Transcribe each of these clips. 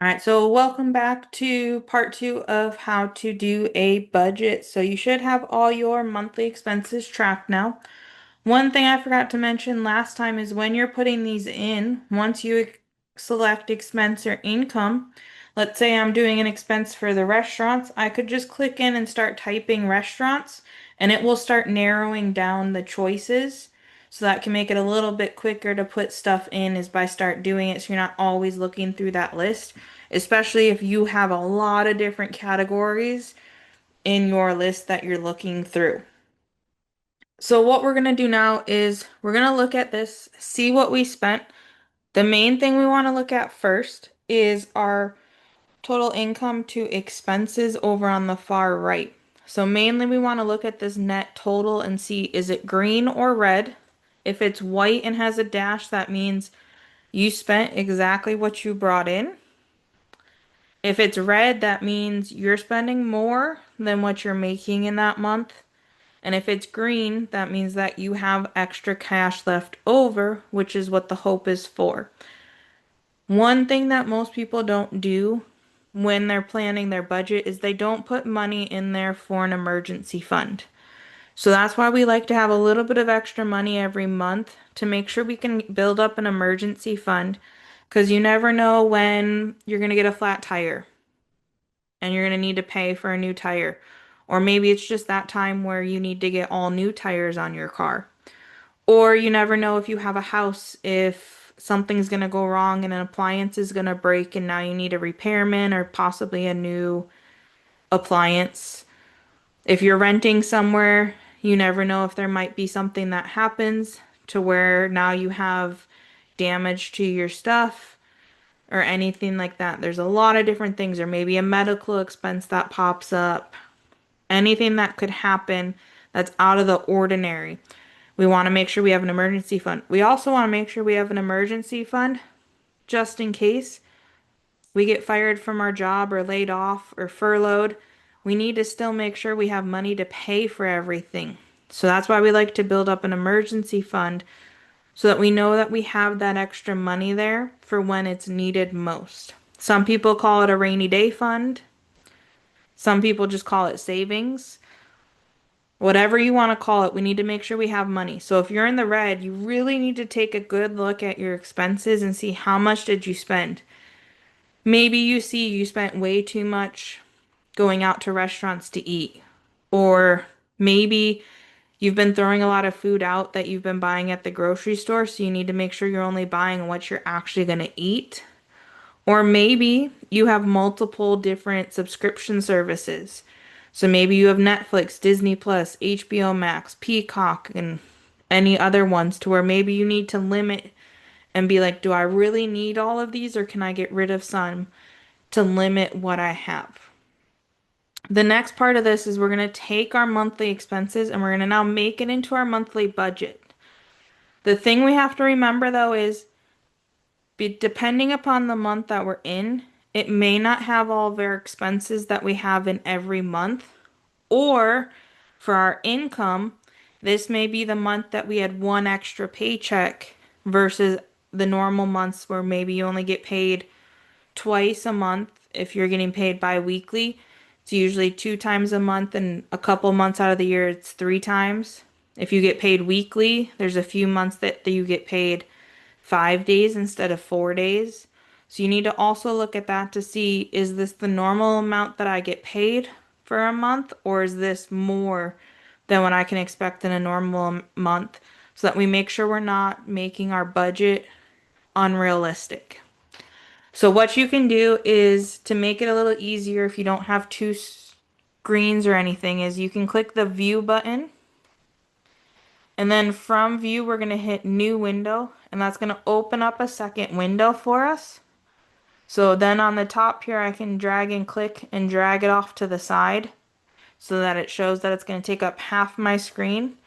All right, so welcome back to part two of how to do a budget. So you should have all your monthly expenses tracked now. One thing I forgot to mention last time is when you're putting these in, once you select expense or income, let's say I'm doing an expense for the restaurants, I could just click in and start typing restaurants, and it will start narrowing down the choices. So that can make it a little bit quicker to put stuff in is by start doing it so you're not always looking through that list, especially if you have a lot of different categories in your list that you're looking through. So what we're going to do now is we're going to look at this, see what we spent. The main thing we want to look at first is our total income to expenses over on the far right. So mainly we want to look at this net total and see, is it green or red? If it's white and has a dash, that means you spent exactly what you brought in. If it's red, that means you're spending more than what you're making in that month. And if it's green, that means that you have extra cash left over, which is what the hope is for. One thing that most people don't do when they're planning their budget is they don't put money in there for an emergency fund. So that's why we like to have a little bit of extra money every month to make sure we can build up an emergency fund because you never know when you're going to get a flat tire and you're going to need to pay for a new tire. Or maybe it's just that time where you need to get all new tires on your car. Or you never know if you have a house, if something's going to go wrong and an appliance is going to break and now you need a repairman or possibly a new appliance. If you're renting somewhere, you never know if there might be something that happens to where now you have damage to your stuff or anything like that. There's a lot of different things, or maybe a medical expense that pops up, anything that could happen that's out of the ordinary. We want to make sure we have an emergency fund. We also want to make sure we have an emergency fund just in case we get fired from our job or laid off or furloughed. We need to still make sure we have money to pay for everything. So that's why we like to build up an emergency fund so that we know that we have that extra money there for when it's needed most. Some people call it a rainy day fund. Some people just call it savings. Whatever you want to call it, we need to make sure we have money. So if you're in the red, you really need to take a good look at your expenses and see how much did you spend. Maybe you see you spent way too much going out to restaurants to eat. Or maybe you've been throwing a lot of food out that you've been buying at the grocery store, so you need to make sure you're only buying what you're actually going to eat. Or maybe you have multiple different subscription services. So maybe you have Netflix, Disney Plus, HBO Max, Peacock, and any other ones to where maybe you need to limit and be like, do I really need all of these or can I get rid of some to limit what I have? The next part of this is we're going to take our monthly expenses and we're going to now make it into our monthly budget. The thing we have to remember though is depending upon the month that we're in, it may not have all of our expenses that we have in every month. Or for our income, this may be the month that we had one extra paycheck versus the normal months where maybe you only get paid twice a month if you're getting paid bi-weekly. It's usually two times a month, and a couple months out of the year, it's three times. If you get paid weekly, there's a few months that you get paid 5 days instead of 4 days. So you need to also look at that to see, is this the normal amount that I get paid for a month, or is this more than what I can expect in a normal month? So that we make sure we're not making our budget unrealistic. So what you can do is to make it a little easier if you don't have two screens or anything is you can click the view button, and then from view we're going to hit new window, and that's going to open up a second window for us. So then on the top here I can drag and click and drag it off to the side so that it shows that it's going to take up half my screen,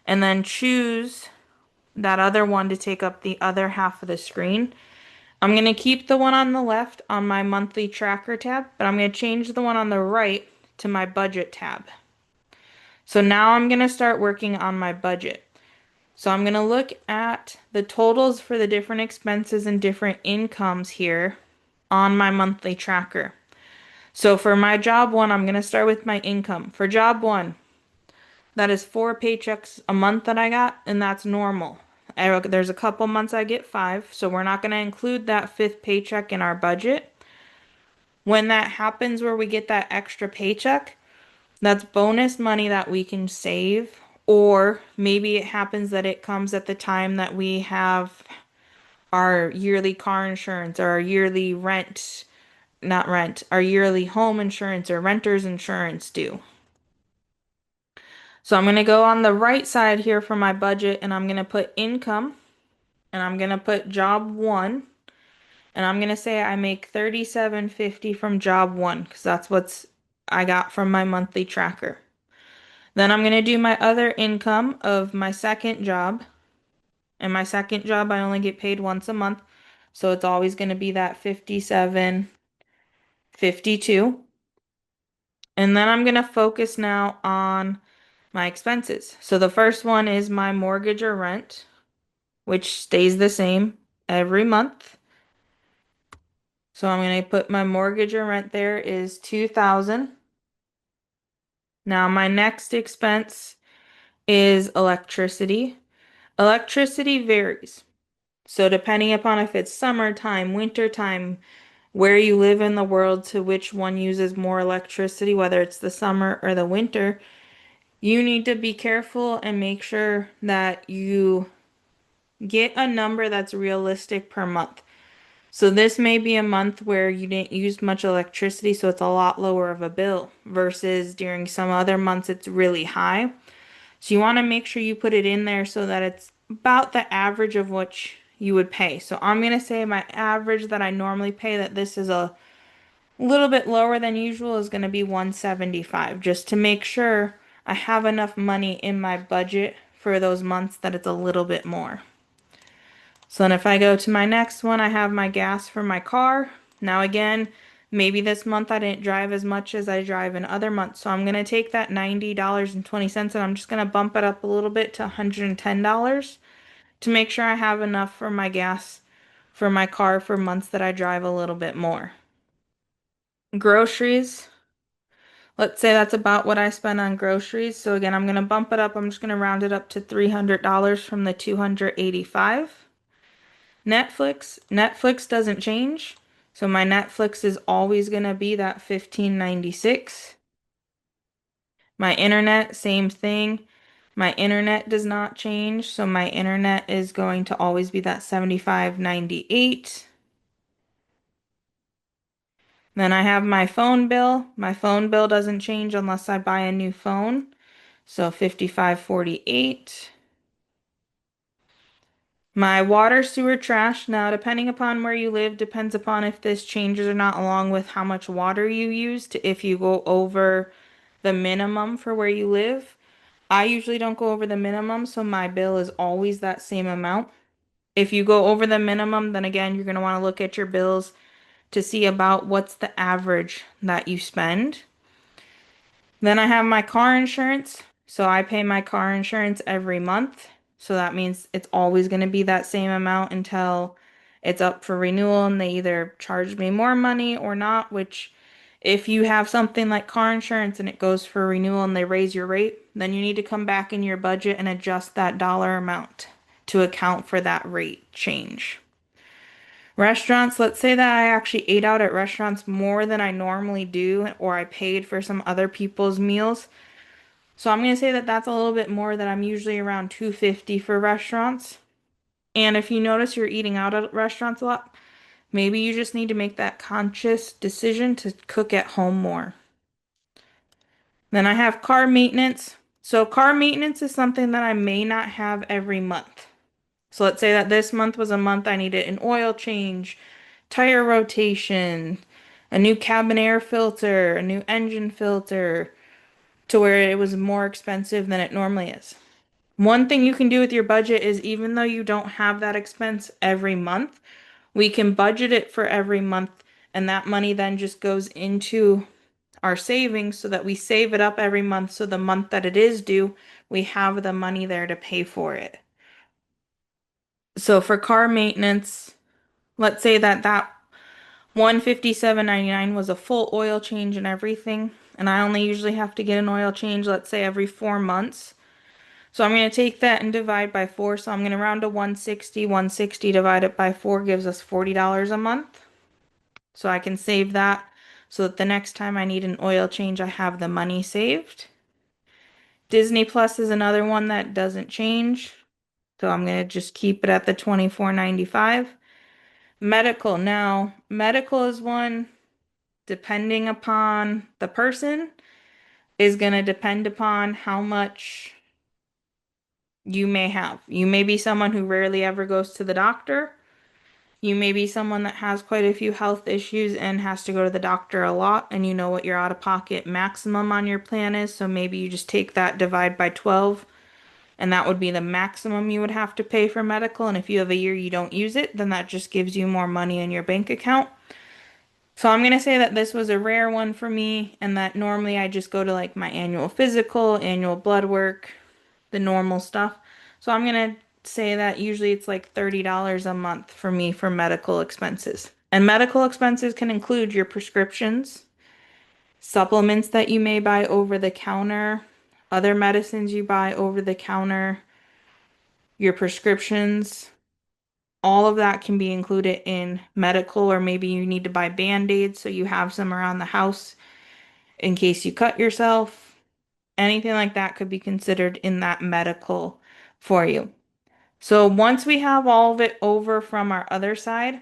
and then choose that other one to take up the other half of the screen. I'm going to keep the one on the left on my monthly tracker tab, but I'm going to change the one on the right to my budget tab. So now I'm going to start working on my budget. So I'm going to look at the totals for the different expenses and different incomes here. on my monthly tracker. So for my job one, I'm going to start with my income. For job one, that is 4 paychecks a month that I got, and that's normal. There's a couple months I get five, so we're not going to include that fifth paycheck in our budget. When that happens, where we get that extra paycheck, that's bonus money that we can save, or maybe it happens that it comes at the time that we have our yearly car insurance or our yearly rent, not rent, our yearly home insurance or renter's insurance due. So I'm going to go on the right side here for my budget and I'm going to put income and I'm going to put job one and I'm going to say I make 37.50 from job one because that's what's I got from my monthly tracker. Then I'm going to do my other income of my second job. And my second job, I only get paid once a month. So it's always going to be that 57.52. And then I'm going to focus now on my expenses. So the first one is my mortgage or rent, which stays the same every month. So I'm going to put my mortgage or rent there is 2,000. Now my next expense is electricity. Electricity varies. So depending upon if it's summertime, wintertime, where you live in the world to which one uses more electricity, whether it's the summer or the winter, you need to be careful and make sure that you get a number that's realistic per month. So this may be a month where you didn't use much electricity, so it's a lot lower of a bill versus during some other months it's really high. So you want to make sure you put it in there so that it's about the average of what you would pay. So I'm going to say my average that I normally pay, that this is a little bit lower than usual, is going to be 175, just to make sure I have enough money in my budget for those months that it's a little bit more. So then if I go to my next one, I have my gas for my car. Now again, maybe this month I didn't drive as much as I drive in other months. So I'm going to take that $90.20 and I'm just going to bump it up a little bit to $110 to make sure I have enough for my gas for my car for months that I drive a little bit more. Groceries. Let's say that's about what I spend on groceries. So again, I'm going to bump it up. I'm just going to round it up to $300 from the 285. Netflix doesn't change. So my Netflix is always going to be that 15.96. My internet, same thing. My internet does not change. So my internet is going to always be that 75.98. Then I have my phone bill. My phone bill doesn't change unless I buy a new phone. So 55.48. My water, sewer, trash. Now, depending upon where you live, depends upon if this changes or not, along with how much water you used. If you go over the minimum for where you live, I usually don't go over the minimum, so my bill is always that same amount. If you go over the minimum, then again, you're going to want to look at your bills to see about what's the average that you spend. Then I have my car insurance. So I pay my car insurance every month. So that means it's always going to be that same amount until it's up for renewal and they either charge me more money or not, which if you have something like car insurance and it goes for renewal and they raise your rate, then you need to come back in your budget and adjust that dollar amount to account for that rate change. Restaurants, let's say that I actually ate out at restaurants more than I normally do, or I paid for some other people's meals. So I'm going to say that that's a little bit more, that I'm usually around 250 for restaurants. And if you notice you're eating out at restaurants a lot, maybe you just need to make that conscious decision to cook at home more. Then I have car maintenance. So car maintenance is something that I may not have every month. So let's say that this month was a month I needed an oil change, tire rotation, a new cabin air filter, a new engine filter, to where it was more expensive than it normally is. One thing you can do with your budget is, even though you don't have that expense every month, we can budget it for every month, and that money then just goes into our savings so that we save it up every month, so the month that it is due, we have the money there to pay for it. So for car maintenance, let's say that $157.99 was a full oil change and everything. And I only usually have to get an oil change, let's say every 4 months. So I'm going to take that and divide by 4. So I'm going to round to 160. 160 divided by 4 gives us $40 a month. So I can save that so that the next time I need an oil change, I have the money saved. Disney Plus is another one that doesn't change. So I'm going to just keep it at the $24.95. Medical. Now, medical is one, depending upon the person, is going to depend upon how much you may have. You may be someone who rarely ever goes to the doctor. You may be someone that has quite a few health issues and has to go to the doctor a lot, and you know what your out-of-pocket maximum on your plan is. So maybe you just take that, divide by 12, and that would be the maximum you would have to pay for medical. And if you have a year you don't use it, then that just gives you more money in your bank account. So I'm going to say that this was a rare one for me, and that normally I just go to like my annual physical, annual blood work, the normal stuff. So I'm going to say that usually it's like $30 a month for me for medical expenses. And medical expenses can include your prescriptions, supplements that you may buy over the counter, other medicines you buy over the counter, your prescriptions. All of that can be included in medical, or maybe you need to buy band-aids so you have some around the house in case you cut yourself. Anything like that could be considered in that medical for you. So once we have all of it over from our other side,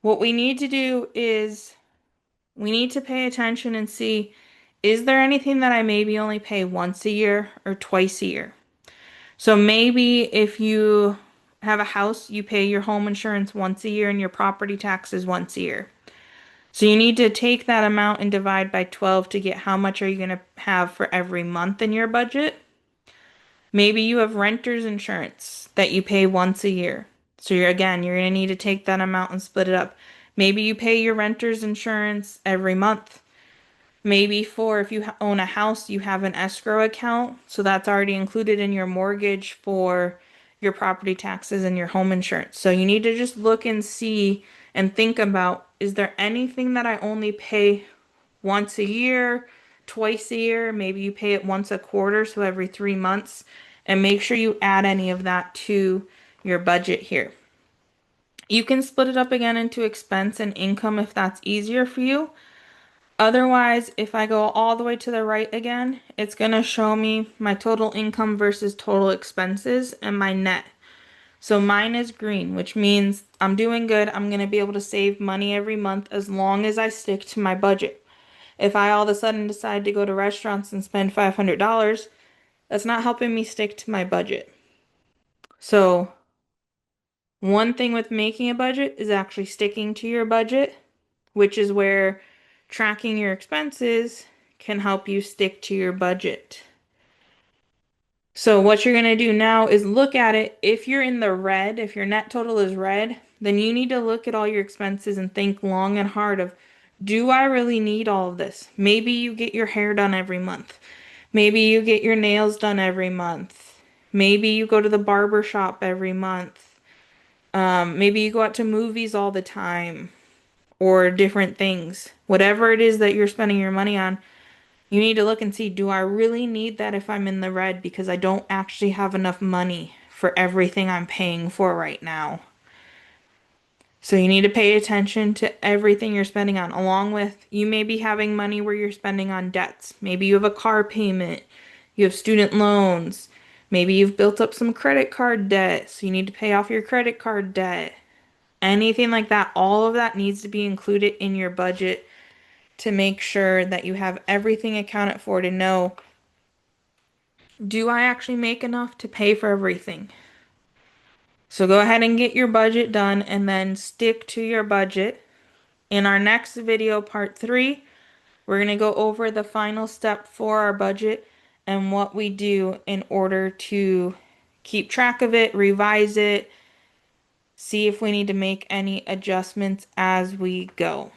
what we need to do is we need to pay attention and see, is there anything that I maybe only pay once a year or twice a year? So maybe if you have a house, you pay your home insurance once a year and your property taxes once a year. So you need to take that amount and divide by 12 to get how much are you going to have for every month in your budget. Maybe you have renter's insurance that you pay once a year. So you're going to need to take that amount and split it up. Maybe you pay your renter's insurance every month. Maybe for if you own a house, you have an escrow account, so that's already included in your mortgage for your property taxes and your home insurance. So you need to just look and see and think about, is there anything that I only pay once a year, twice a year? Maybe you pay it once a quarter, so every 3 months, and make sure you add any of that to your budget here. You can split it up again into expense and income if that's easier for you. Otherwise, if I go all the way to the right again, it's going to show me my total income versus total expenses and my net. So mine is green, which means I'm doing good. I'm going to be able to save money every month as long as I stick to my budget. If I all of a sudden decide to go to restaurants and spend $500, that's not helping me stick to my budget. So one thing with making a budget is actually sticking to your budget, which is where tracking your expenses can help you stick to your budget. So what you're going to do now is look at it. If you're in the red, if your net total is red, then you need to look at all your expenses and think long and hard of, do I really need all of this? Maybe you get your hair done every month. Maybe you get your nails done every month. Maybe you go to the barber shop every month. Maybe you go out to movies all the time or different things. Whatever it is that you're spending your money on, you need to look and see, do I really need that if I'm in the red because I don't actually have enough money for everything I'm paying for right now? So you need to pay attention to everything you're spending on, along with you may be having money where you're spending on debts. Maybe you have a car payment, you have student loans, maybe you've built up some credit card debt, so you need to pay off your credit card debt. Anything like that, all of that needs to be included in your budget to make sure that you have everything accounted for to know, do I actually make enough to pay for everything? So go ahead and get your budget done and then stick to your budget. In our next video, part 3, we're going to go over the final step for our budget and what we do in order to keep track of it, revise it, see if we need to make any adjustments as we go.